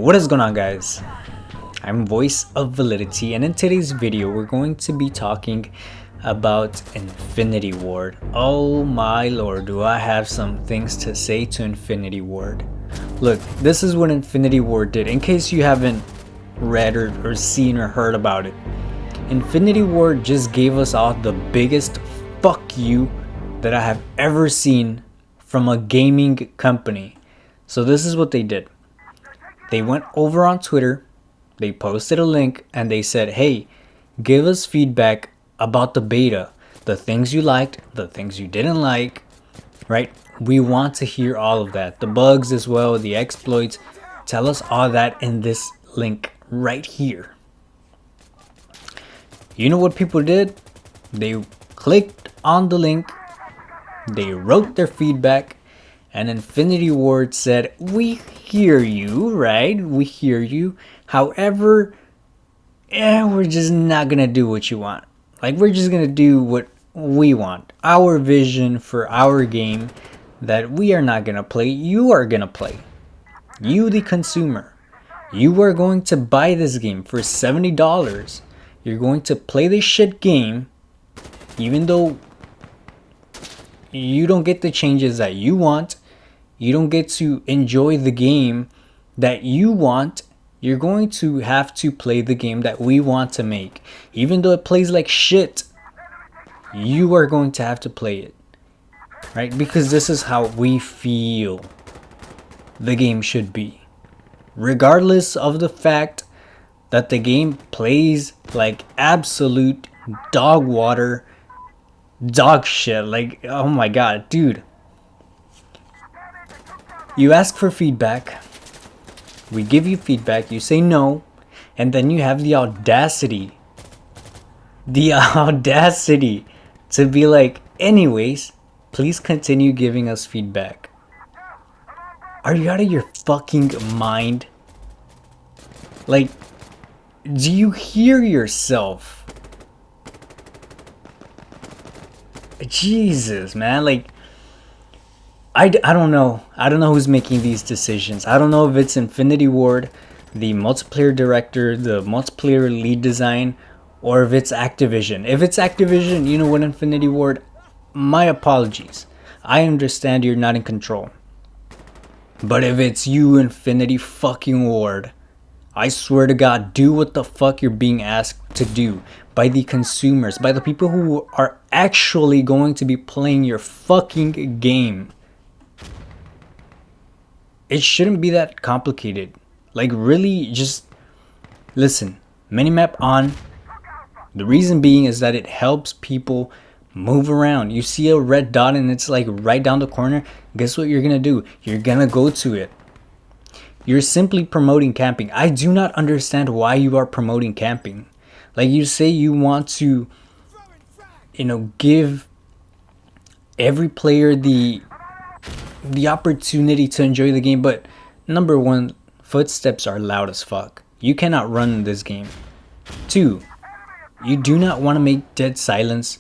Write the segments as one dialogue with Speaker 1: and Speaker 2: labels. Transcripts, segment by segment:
Speaker 1: What is going on, guys? I'm Voice of Validity, and in today's video we're going to be talking about Infinityward. Oh my lord, do I have some things to say to Infinityward. Look, this is what Infinityward did, in case you haven't read or seen or heard about it. Infinityward just gave us all the biggest fuck you that I have ever seen from a gaming company. So this is what they did. They went over on Twitter, they posted a link, and they said, hey, give us feedback about the beta, the things you liked, the things you didn't like, right? We want to hear all of that, the bugs as well, the exploits. Tell us all that in this link right here. You know what people did? They clicked on the link, they wrote their feedback, and Infinityward said, we hear you, right? We hear you. However, we're just not gonna do what you want. Like, we're just gonna do what we want. Our vision for our game that we are not gonna play, you are gonna play. You, the consumer. You are going to buy this game for $70. You're going to play this shit game, even though you don't get the changes that you want. You don't get to enjoy the game that you want. You're going to have to play the game that we want to make. Even though it plays like shit, you are going to have to play it. Right? Because this is how we feel the game should be. Regardless of the fact that the game plays like absolute dog water, dog shit. Like, oh my god, dude. You ask for feedback, we give you feedback, you say no, and then you have the audacity to be like, anyways, please continue giving us feedback. Are you out of your fucking mind? Like, do you hear yourself? Jesus, man, like, I don't know. I don't know who's making these decisions. I don't know if it's Infinityward, the multiplayer director, the multiplayer lead design, or if it's Activision. If it's Activision, you know what, Infinityward, my apologies. I understand you're not in control. But if it's you, Infinity fucking Ward, I swear to God, do what the fuck you're being asked to do by the consumers, by the people who are actually going to be playing your fucking game. It shouldn't be that complicated. Like, really, just listen. Minimap on. The reason being is that it helps people move around. You see a red dot and it's like right down the corner. Guess what you're gonna do? You're gonna go to it. You're simply promoting camping. I do not understand why you are promoting camping. Like, you say you want to, give every player the opportunity to enjoy the game, but number one, footsteps are loud as fuck. You cannot run this game. 2, you do not want to make dead silence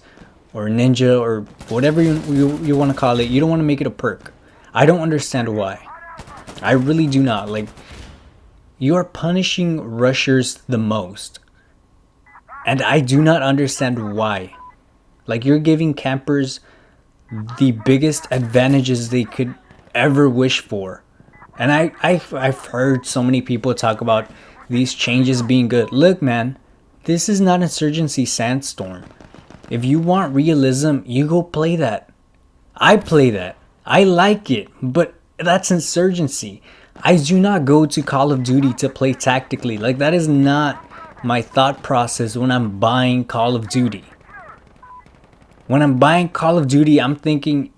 Speaker 1: or ninja or whatever you want to call it. You don't want to make it a perk. I don't understand why. I really do not. Like, you are punishing rushers the most, and I do not understand why. Like, you're giving campers the biggest advantages they could ever wish for. And I've heard so many people talk about these changes being good. Look, man, this is not Insurgency Sandstorm. If you want realism, you go play that. I play that. I like it, but that's Insurgency. I do not go to Call of Duty to play tactically. Like, that is not my thought process when I'm buying Call of Duty. When I'm buying Call of Duty, I'm thinking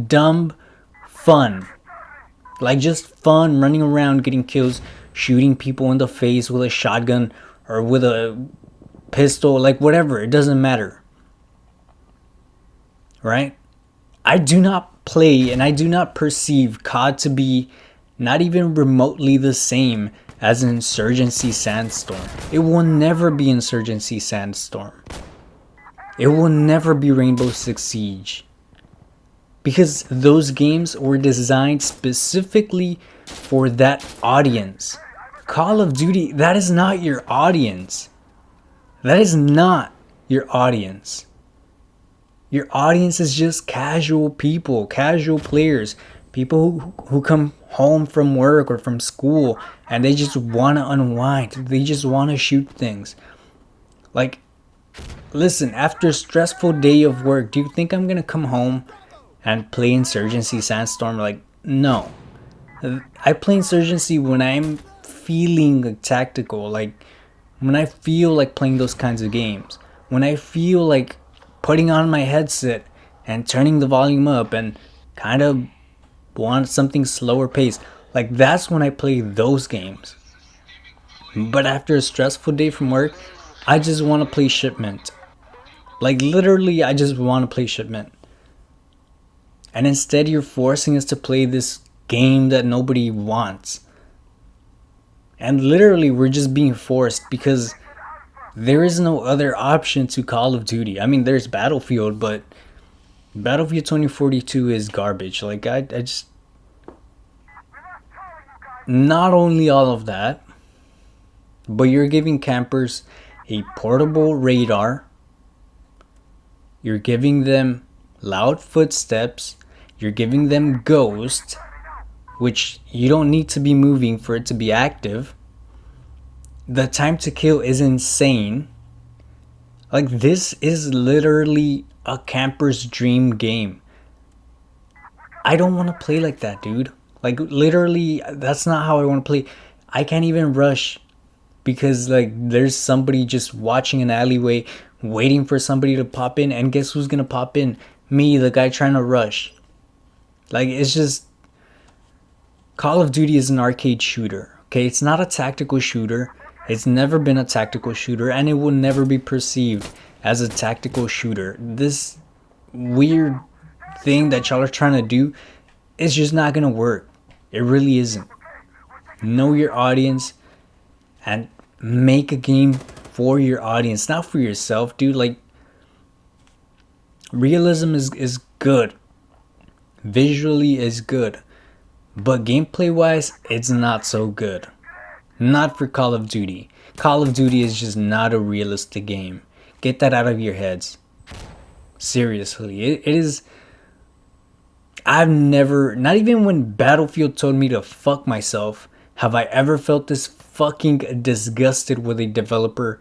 Speaker 1: dumb fun. Like, just fun, running around, getting kills, shooting people in the face with a shotgun or with a pistol, like whatever, it doesn't matter. Right? I do not play and I do not perceive COD to be not even remotely the same as Insurgency Sandstorm. It will never be Insurgency Sandstorm. It will never be Rainbow Six Siege. Because those games were designed specifically for that audience. Call of Duty, that is not your audience. That is not your audience. Your audience is just casual people, casual players, people who come home from work or from school and they just want to unwind. They just want to shoot things. Like, listen, after a stressful day of work, do you think I'm going to come home and play Insurgency Sandstorm? Like, no. I play Insurgency when I'm feeling like tactical, like when I feel like playing those kinds of games. When I feel like putting on my headset and turning the volume up and kind of want something slower pace. Like, that's when I play those games. But after a stressful day from work, I just want to play Shipment. Like, literally, I just want to play Shipment. And instead, you're forcing us to play this game that nobody wants. And literally, we're just being forced because there is no other option to Call of Duty. I mean, there's Battlefield, but Battlefield 2042 is garbage. Like, I just... Not only all of that, but you're giving campers a portable radar. You're giving them loud footsteps. You're giving them ghost, which you don't need to be moving for it to be active. The time to kill is insane. Like, this is literally a camper's dream game. I don't want to play like that, dude. Like, literally, that's not how I want to play. I can't even rush because, like, there's somebody just watching an alleyway waiting for somebody to pop in, and guess who's gonna pop in? Me, the guy trying to rush. Like, it's just... Call of Duty is an arcade shooter, okay? It's not a tactical shooter. It's never been a tactical shooter, and it will never be perceived as a tactical shooter. This weird thing that y'all are trying to do is just not gonna work. It really isn't. Know your audience and make a game for your audience, not for yourself, dude. Like, realism is good. Visually is good. But gameplay wise, it's not so good. Not for Call of Duty. Call of Duty is just not a realistic game. Get that out of your heads. Seriously, it is... I've never, not even when Battlefield told me to fuck myself, have I ever felt this fucking disgusted with a developer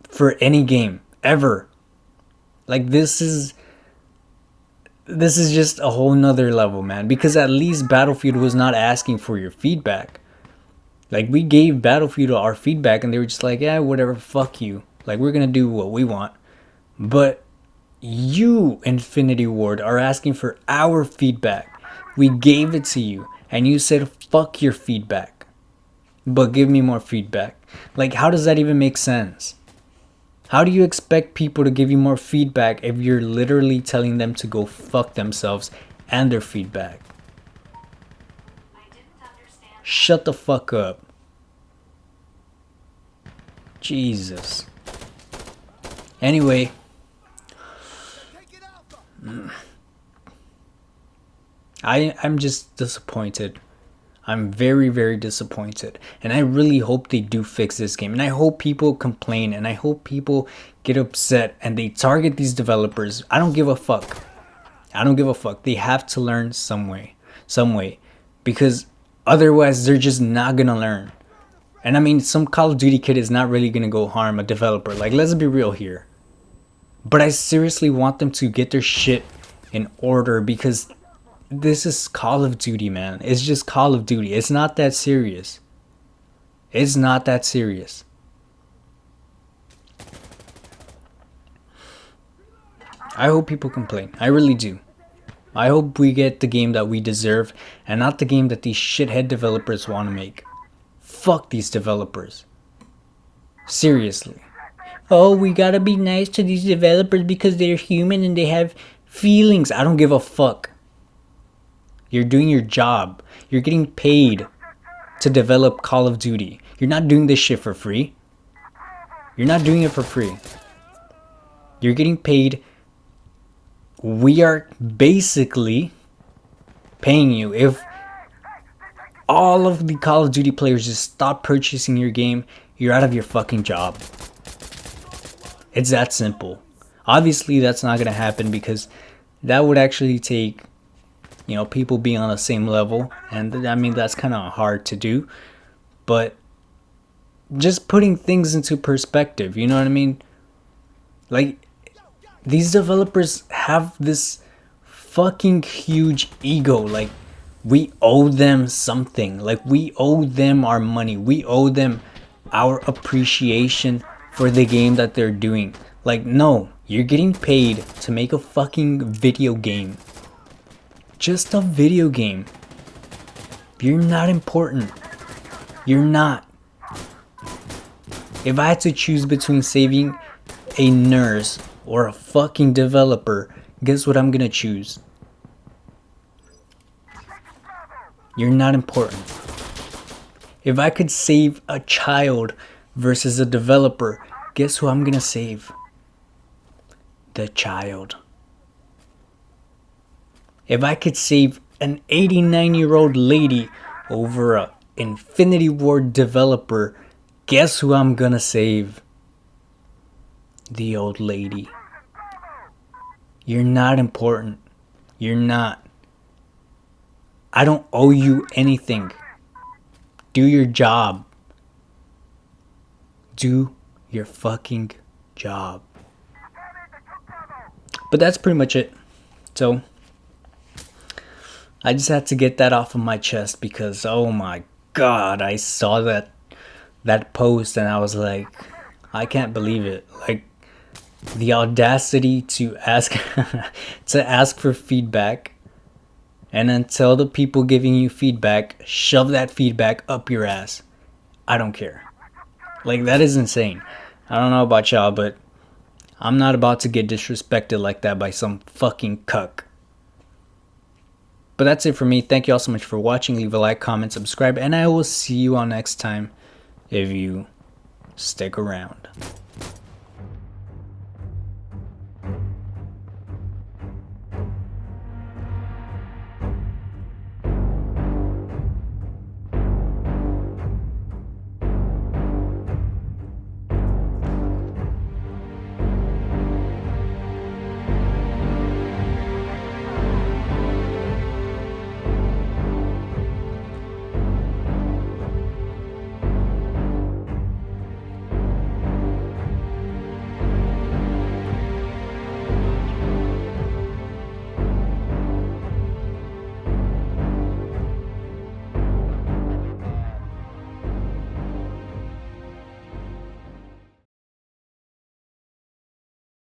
Speaker 1: for any game. Ever. Like, this is just a whole nother level, man. Because at least Battlefield was not asking for your feedback. Like, we gave Battlefield our feedback and they were just like, yeah, whatever, fuck you. Like, we're gonna do what we want. But you, Infinityward, are asking for our feedback. We gave it to you and you said, fuck your feedback, but give me more feedback. Like, how does that even make sense? How do you expect people to give you more feedback if you're literally telling them to go fuck themselves and their feedback? Shut the fuck up. Jesus. Anyway. I'm just disappointed. I'm very, very disappointed. And I really hope they do fix this game. And I hope people complain. And I hope people get upset and they target these developers. I don't give a fuck. I don't give a fuck. They have to learn some way. Because otherwise they're just not gonna learn. And I mean, some Call of Duty kid is not really gonna go harm a developer. Like, let's be real here. But I seriously want them to get their shit in order, because this is Call of Duty, man. It's just Call of Duty. It's not that serious. It's not that serious. I hope people complain. I really do. I hope we get the game that we deserve and not the game that these shithead developers want to make. Fuck these developers. Seriously. Oh, we gotta be nice to these developers because they're human and they have feelings. I don't give a fuck. You're doing your job. You're getting paid to develop Call of Duty. You're not doing this shit for free. You're not doing it for free. You're getting paid. We are basically paying you. all of the Call of Duty players just stop purchasing your game, you're out of your fucking job. It's that simple. Obviously, that's not going to happen because that would actually take, you know, people being on the same level. And I mean, that's kind of hard to do. But just putting things into perspective, you know what I mean? Like, these developers have this fucking huge ego. Like, we owe them something. Like, we owe them our money. We owe them our appreciation for the game that they're doing. Like, no, you're getting paid to make a fucking video game. Just a video game. You're not important. You're not. If I had to choose between saving a nurse or a fucking developer, guess what I'm gonna choose? You're not important. If I could save a child versus a developer, guess who I'm gonna save? The child. If I could save an 89-year-old lady over a Infinityward developer, guess who I'm gonna save? The old lady. You're not important. You're not. I don't owe you anything. Do your job. Do your fucking job. But that's pretty much it. So I just had to get that off of my chest because, oh my god, I saw that post and I was like, I can't believe it. Like, the audacity to ask to ask for feedback and then tell the people giving you feedback, shove that feedback up your ass. I don't care. Like, that is insane. I don't know about y'all, but I'm not about to get disrespected like that by some fucking cuck. But that's it for me. Thank you all so much for watching. Leave a like, comment, subscribe, and I will see you all next time if you stick around.